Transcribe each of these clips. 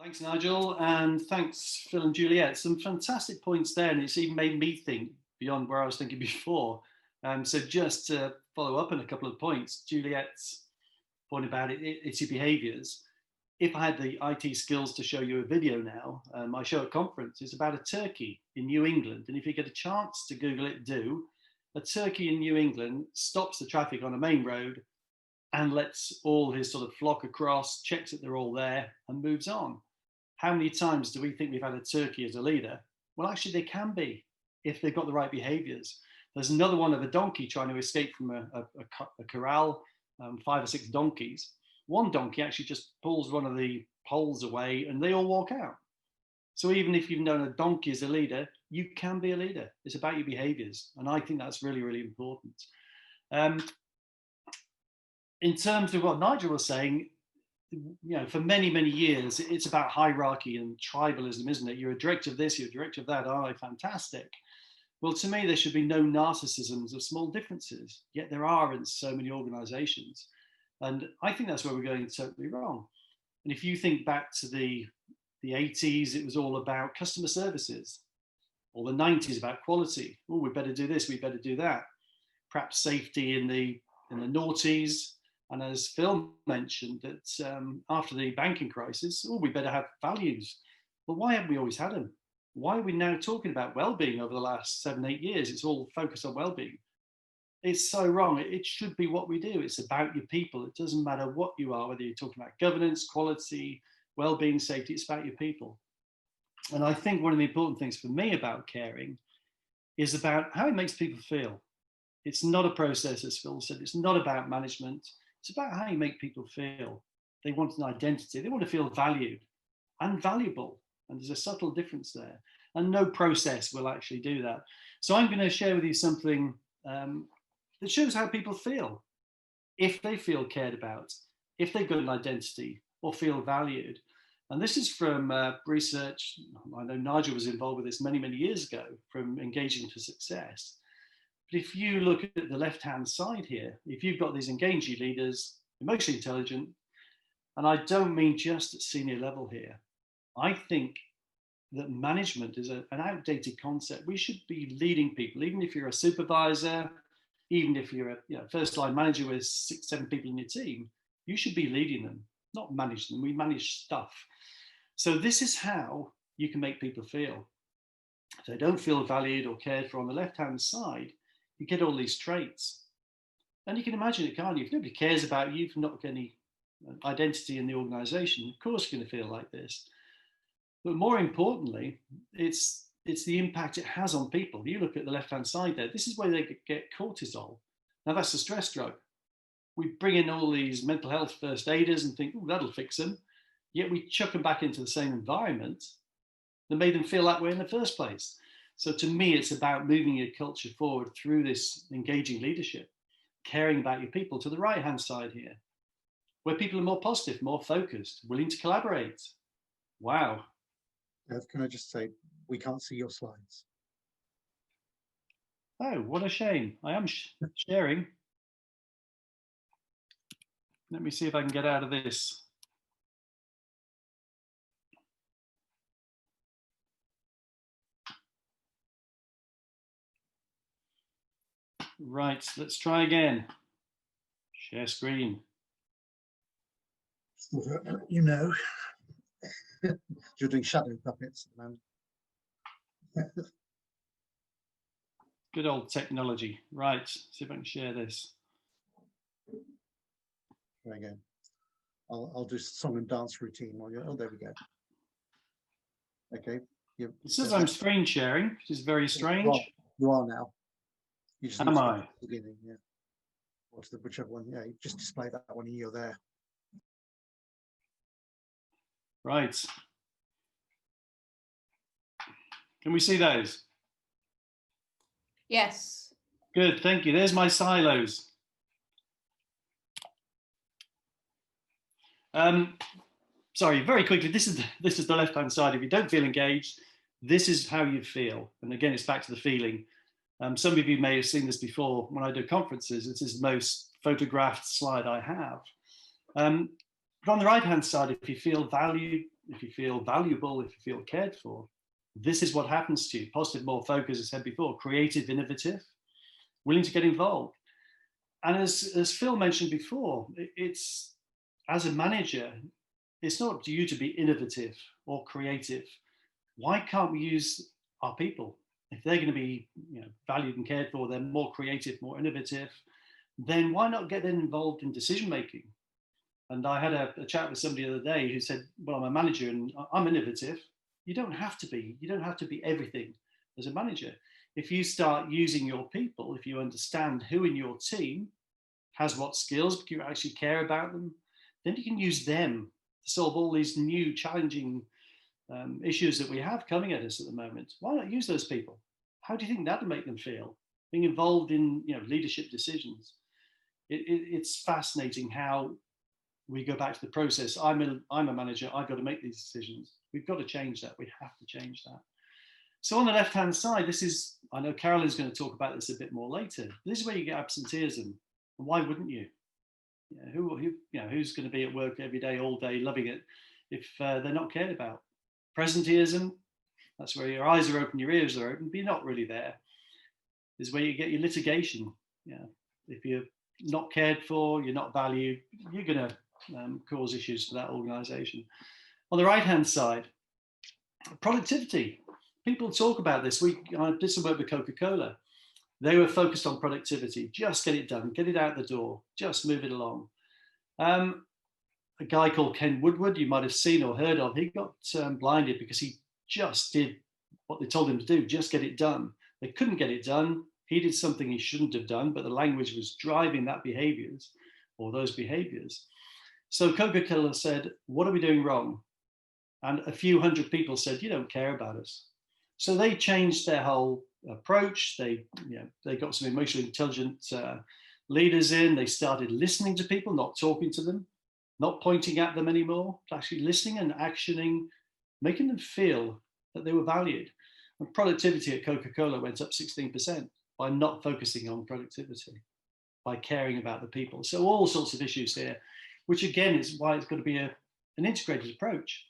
Thanks, Nigel, and thanks, Phil and Juliet. Some fantastic points there, and it's even made me think beyond where I was thinking before. So just to follow up on a couple of points, Juliet's point about it's your behaviours. If I had the IT skills to show you a video now, I show a conference, it's about a turkey in New England. And if you get a chance to Google it, do. A turkey in New England stops the traffic on a main road and lets all his sort of flock across, checks that they're all there and moves on. How many times do we think we've had a turkey as a leader? Well, actually they can be if they've got the right behaviors. There's another one of a donkey trying to escape from a corral, 5 or 6 donkeys. One donkey actually just pulls one of the poles away and they all walk out. So even if you've known a donkey as a leader, you can be a leader. It's about your behaviors. And I think that's really, really important. In terms of what Nigel was saying, for many, many years, it's about hierarchy and tribalism, isn't it? You're a director of this, you're a director of that. Oh, fantastic. Well, to me, there should be no narcissisms of small differences, yet there are in so many organizations. And I think that's where we're going totally wrong. And if you think back to the 80s, it was all about customer services, or the 90s about quality. Oh, we better do this, we better do that. Perhaps safety in the noughties. And as Phil mentioned, that after the banking crisis, oh, we better have values. But why haven't we always had them? Why are we now talking about well-being over the last 7, 8 years? It's all focused on well-being. It's so wrong. It should be what we do. It's about your people. It doesn't matter what you are, whether you're talking about governance, quality, well-being, safety, it's about your people. And I think one of the important things for me about caring is about how it makes people feel. It's not a process, as Phil said. It's not about management. It's about how you make people feel. They want an identity. They want to feel valued and valuable. And there's a subtle difference there. And no process will actually do that. So I'm going to share with you something that shows how people feel. If they feel cared about, if they've got an identity or feel valued. And this is from research. I know Nigel was involved with this many, many years ago, from Engaging for Success. But if you look at the left-hand side here, if you've got these engaging leaders, emotionally intelligent, and I don't mean just at senior level here, I think that management is an outdated concept. We should be leading people, even if you're a supervisor, even if you're a first-line manager with 6, 7 people in your team, you should be leading them, not manage them. We manage stuff. So this is how you can make people feel. If they don't feel valued or cared for on the left-hand side, you get all these traits. And you can imagine it, can't you? If nobody cares about you, if you've not got any identity in the organization, of course you're going to feel like this. But more importantly, it's the impact it has on people. You look at the left-hand side there, this is where they get cortisol. Now that's a stress drug. We bring in all these mental health first aiders and think, oh, that'll fix them. Yet we chuck them back into the same environment that made them feel that way in the first place. So to me, it's about moving your culture forward through this engaging leadership, caring about your people. To the right-hand side here, where people are more positive, more focused, willing to collaborate. Wow. Can I just say, we can't see your slides. Oh, what a shame. I am sharing. Let me see if I can get out of this. Right, let's try again. Share screen. You know, you're doing shadow puppets at the moment. Good old technology. Right, see if I can share this. There we go. I'll do song and dance routine while you're. Oh, there we go. Okay. It says I'm screen sharing, which is very strange. You are now. You just Am I? the beginning, yeah. Or to the whichever one, yeah. You just display that one and you're there. Right. Can we see those? Yes. Good, thank you. There's my silos. Sorry, very quickly, this is the left-hand side. If you don't feel engaged, this is how you feel. And again, it's back to the feeling. Some of you may have seen this before when I do conferences. This is the most photographed slide I have. But on the right-hand side, if you feel valued, if you feel valuable, if you feel cared for, this is what happens to you. Positive, more focused, as I said before, creative, innovative, willing to get involved. And as Phil mentioned before, it's, as a manager, it's not up to you to be innovative or creative. Why can't we use our people? If they're going to be, valued and cared for, they're more creative, more innovative, then why not get them involved in decision making? And I had a chat with somebody the other day who said, well, I'm a manager and I'm innovative. You don't have to be. You don't have to be everything as a manager. If you start using your people, if you understand who in your team has what skills, but you actually care about them, then you can use them to solve all these new challenging issues that we have coming at us at the moment. Why not use those people? How do you think that would make them feel? Being involved in leadership decisions. It's fascinating how we go back to the process. I'm a manager. I've got to make these decisions. We've got to change that. We have to change that. So on the left-hand side, this is, I know Carolyn's going to talk about this a bit more later. This is where you get absenteeism. And why wouldn't you? Who's going to be at work every day, all day, loving it, if they're not cared about? Presenteeism, that's where your eyes are open, your ears are open, but you're not really there. This is where you get your litigation. If you're not cared for, you're not valued, you're going to cause issues for that organization. On the right-hand side, productivity. People talk about this. I did some work with Coca-Cola. They were focused on productivity. Just get it done, get it out the door, just move it along. A guy called Ken Woodward, you might have seen or heard of, he got blinded because he just did what they told him to do, just get it done. They couldn't get it done. He did something he shouldn't have done, but the language was driving that behaviors or those behaviors. So Coca-Cola said, what are we doing wrong? And a few hundred people said, you don't care about us. So they changed their whole approach. They got some emotionally intelligent leaders in. They started listening to people, not talking to them, not pointing at them anymore, actually listening and actioning, making them feel that they were valued. And productivity at Coca-Cola went up 16% by not focusing on productivity, by caring about the people. So all sorts of issues here, which again is why it's got to be an integrated approach.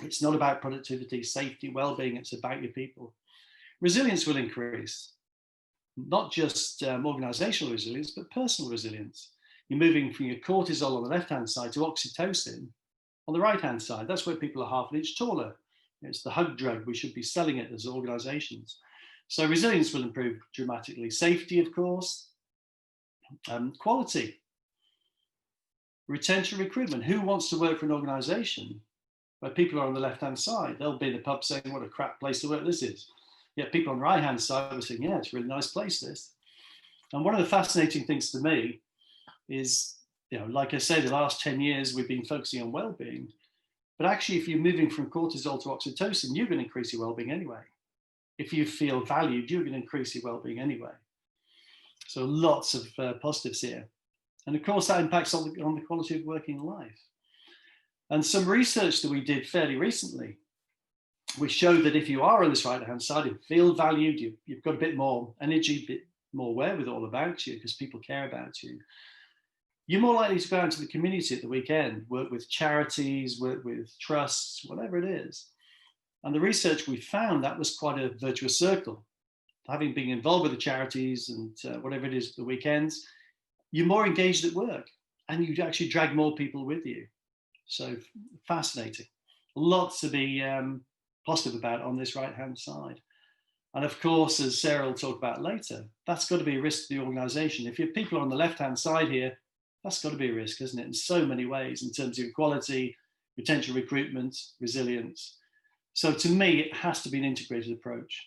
It's not about productivity, safety, well-being, it's about your people. Resilience will increase, not just organizational resilience, but personal resilience. You're moving from your cortisol on the left-hand side to oxytocin on the right-hand side. That's where people are half an inch taller. It's the hug drug. We should be selling it as organizations. So resilience will improve dramatically. Safety, of course. Quality. Retention, recruitment. Who wants to work for an organization where people are on the left-hand side? They'll be in the pub saying, what a crap place to work this is. Yet people on the right-hand side are saying, yeah, it's a really nice place, this. And one of the fascinating things to me is, like I say, the last 10 years, we've been focusing on well-being. But actually, if you're moving from cortisol to oxytocin, you're going to increase your well-being anyway. If you feel valued, you're going to increase your well-being anyway. So lots of positives here. And of course, that impacts on the quality of working life. And some research that we did fairly recently, we showed that if you are on this right-hand side, you feel valued, you've got a bit more energy, a bit more wherewithal about you because people care about you, you're more likely to go out into the community at the weekend, work with charities, work with trusts, whatever it is. And the research we found, that was quite a virtuous circle. Having been involved with the charities and whatever it is, the weekends, you're more engaged at work and you actually drag more people with you. So fascinating. Lots to be positive about on this right-hand side. And of course, as Sarah will talk about later, that's got to be a risk to the organization. If your people are on the left-hand side here, that's got to be a risk, isn't it? In so many ways, in terms of equality, retention, recruitment, resilience. So to me, it has to be an integrated approach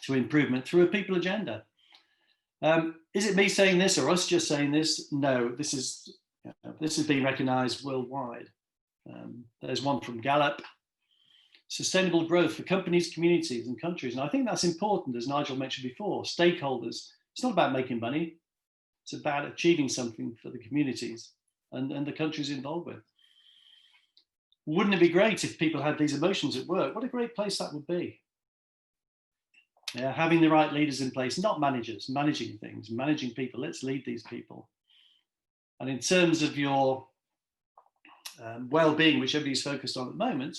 to improvement through a people agenda. Is it me saying this or us just saying this? No, this is being recognized worldwide. There's one from Gallup. Sustainable growth for companies, communities, and countries. And I think that's important, as Nigel mentioned before. Stakeholders, it's not about making money. It's about achieving something for the communities and the countries involved with. Wouldn't it be great if people had these emotions at work? What a great place that would be. Yeah, having the right leaders in place, not managers, managing things, managing people. Let's lead these people. And in terms of your well-being, which everybody's focused on at the moment,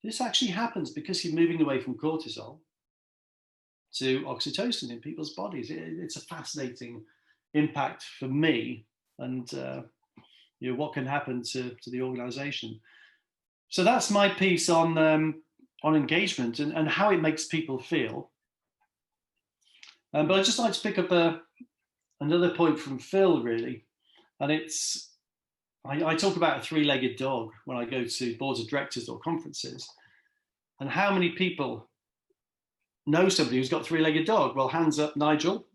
this actually happens because you're moving away from cortisol to oxytocin in people's bodies. It's a fascinating impact for me, and what can happen to the organization. So that's my piece on engagement and how it makes people feel. But I'd just like to pick up another point from Phil, really, and it's I talk about a three-legged dog when I go to boards of directors or conferences, and how many people know somebody who's got a three-legged dog? Well, hands up, Nigel.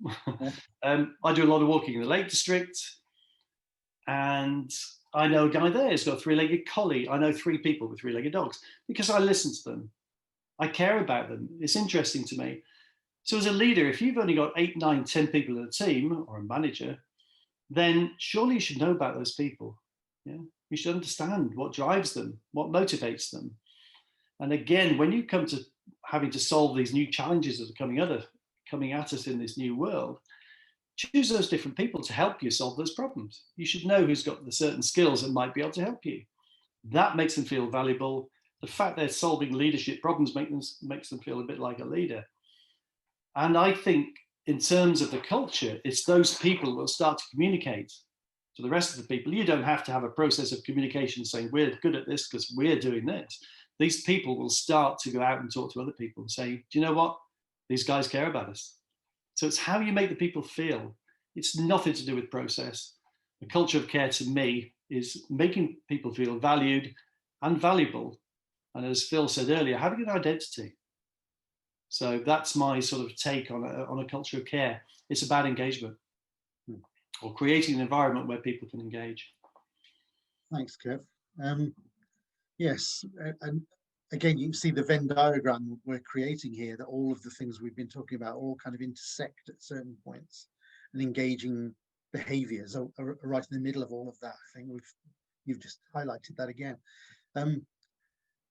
I do a lot of walking in the Lake District, and I know a guy there who's got a three-legged collie. I know 3 people with three-legged dogs because I listen to them. I care about them. It's interesting to me. So as a leader, if you've only got 8, 9, 10 people in a team or a manager, then surely you should know about those people. Yeah, you should understand what drives them, what motivates them. And again, when you come to having to solve these new challenges that are coming at us in this new world, choose those different people to help you solve those problems. You should know who's got the certain skills that might be able to help you. That makes them feel valuable. The fact they're solving leadership problems makes them feel a bit like a leader. And I think in terms of the culture, it's those people will start to communicate to the rest of the people. You don't have to have a process of communication saying we're good at this because we're doing this. These people will start to go out and talk to other people and say, do you know what? These guys care about us. So it's how you make the people feel. It's nothing to do with process. The culture of care to me is making people feel valued and valuable. And as Phil said earlier, having an identity. So that's my sort of take on a culture of care. It's about engagement or creating an environment where people can engage. Thanks, Kev. Yes, and again, you see the Venn diagram we're creating here, that all of the things we've been talking about all kind of intersect at certain points, and engaging behaviors are right in the middle of all of that. I think you've just highlighted that again.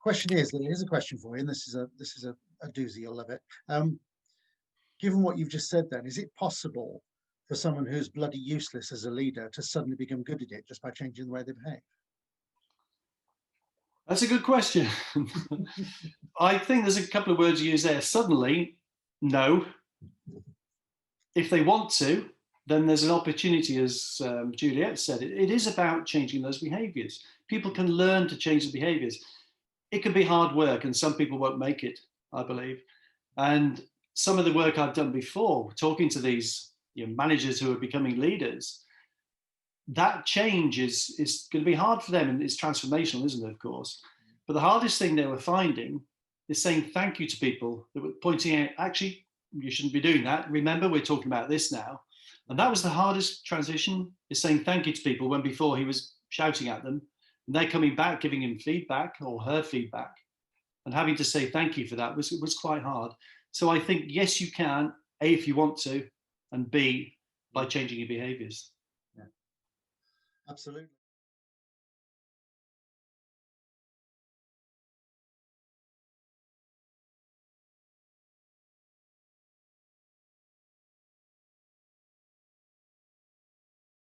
Question is, here's a question for you, and this is a doozy, you'll love it. Given what you've just said then, is it possible for someone who's bloody useless as a leader to suddenly become good at it just by changing the way they behave? That's a good question. I think there's a couple of words you use there. Suddenly, no. If they want to, then there's an opportunity, as Juliet said. It is about changing those behaviors. People can learn to change the behaviors. It can be hard work, and some people won't make it, I believe. And some of the work I've done before, talking to these managers who are becoming leaders, that change is going to be hard for them, and it's transformational, isn't it, of course? But the hardest thing they were finding is saying thank you to people that were pointing out, actually, you shouldn't be doing that. Remember, we're talking about this now. And that was the hardest transition, is saying thank you to people when before he was shouting at them. And they're coming back, giving him feedback or her feedback. And having to say thank you for that was quite hard. So I think, yes, you can, A, if you want to, and B, by changing your behaviors. Absolutely.